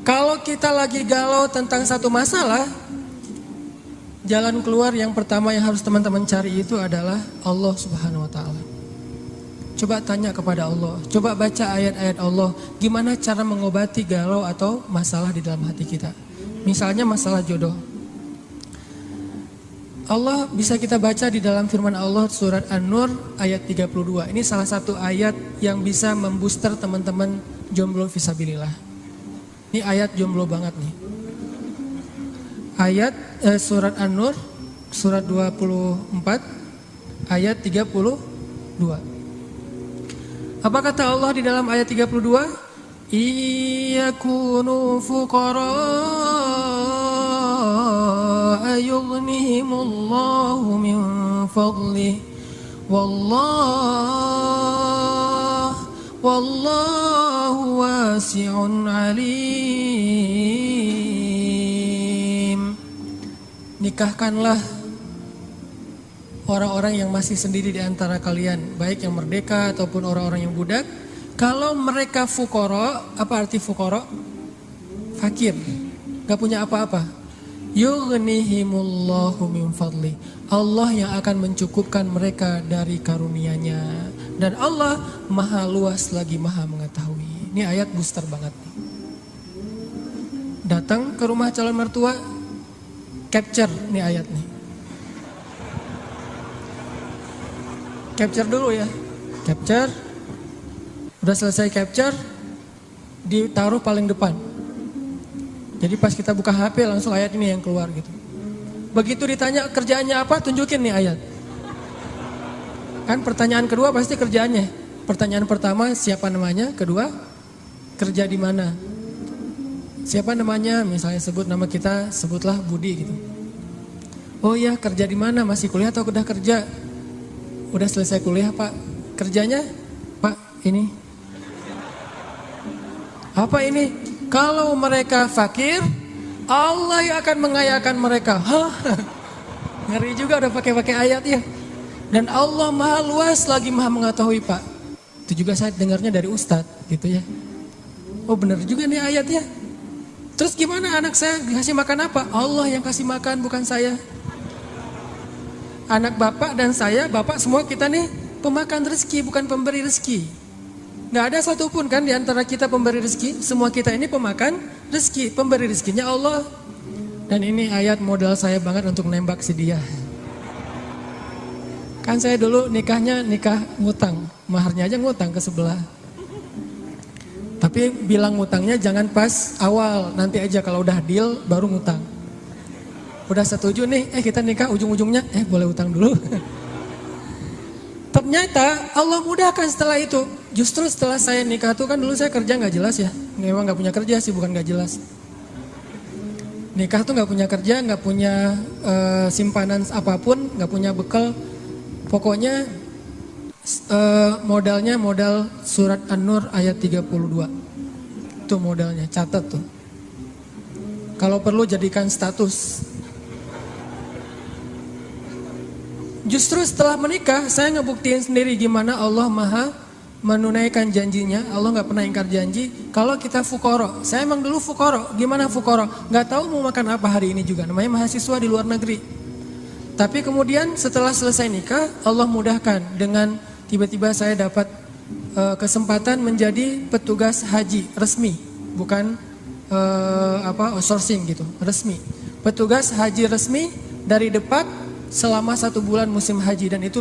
Kalau kita lagi galau tentang satu masalah, jalan keluar yang pertama yang harus teman-teman cari itu adalah Allah Subhanahu wa Ta'ala. Coba tanya kepada Allah, coba baca ayat-ayat Allah, gimana cara mengobati galau atau masalah di dalam hati kita. Misalnya masalah jodoh. Allah bisa kita baca di dalam firman Allah surat An-Nur ayat 32. Ini salah satu ayat yang bisa membooster teman-teman jomblo fisabilillah. Ini ayat jomblo banget nih. Ayat surat An-Nur surat 24 ayat 32. Apa kata Allah di dalam ayat 32? Iyakunu fuqara yughnihimullahu min fadlih wallahu wasi'un alim. Nikahkanlah orang-orang yang masih sendiri di antara kalian, baik yang merdeka ataupun orang-orang yang budak. Kalau mereka fuqara, apa arti fuqara? Fakir, gak punya apa-apa. Yughnihimullahu min fadli. Allah yang akan mencukupkan mereka dari karunia-Nya. Dan Allah maha luas lagi maha mengetahui. Ini ayat booster banget nih. Datang ke rumah calon mertua, capture nih ayat nih. Capture dulu ya. Capture. Udah selesai capture, ditaruh paling depan. Jadi pas kita buka HP langsung ayat ini yang keluar gitu. Begitu ditanya kerjaannya apa, tunjukin nih ayat. Kan pertanyaan kedua pasti kerjaannya. Pertanyaan pertama siapa namanya, kedua kerja di mana. Siapa namanya, misalnya sebut nama kita, sebutlah Budi gitu. Oh iya, kerja di mana, masih kuliah atau udah kerja? Udah selesai kuliah Pak. Kerjanya? Pak, ini. Apa ini? Kalau mereka fakir, Allah yang akan mengayakan mereka. Hah? Ngeri juga udah pakai ayat ya. Dan Allah maha luas lagi maha mengetahui Pak. Itu juga saya dengarnya dari Ustadz gitu ya. Oh benar juga nih ayatnya. Terus gimana anak saya dikasih makan apa? Allah yang kasih makan bukan saya. Anak bapak dan saya, bapak semua kita nih pemakan rezeki bukan pemberi rezeki. Gak ada satupun kan di antara kita pemberi rezeki. Semua kita ini pemakan rezeki. Pemberi rezekinya Allah. Dan ini ayat modal saya banget untuk nembak si dia. Kan saya dulu nikahnya nikah ngutang. Maharnya aja ngutang ke sebelah. Tapi bilang ngutangnya jangan pas awal. Nanti aja kalau udah deal baru ngutang. Udah setuju nih, kita nikah ujung-ujungnya boleh utang dulu. Ternyata Allah mudahkan setelah itu. Justru setelah saya nikah tuh kan dulu saya kerja gak jelas ya. Memang gak punya kerja sih, bukan gak jelas. Nikah tuh gak punya kerja, gak punya simpanan apapun, gak punya bekal. Pokoknya modalnya modal surat An-Nur ayat 32. Itu modalnya, catat tuh. Kalau perlu jadikan status. Justru setelah menikah saya ngebuktiin sendiri gimana Allah maha menunaikan janjinya. Allah gak pernah ingkar janji. Kalau kita fuqara, saya emang dulu fuqara. Gimana fuqara? Gak tahu mau makan apa hari ini juga. Namanya mahasiswa di luar negeri. Tapi kemudian setelah selesai nikah, Allah mudahkan dengan tiba-tiba saya dapat kesempatan menjadi petugas haji resmi, bukan outsourcing gitu, resmi. Petugas haji resmi dari Depak selama 1 bulan musim haji dan itu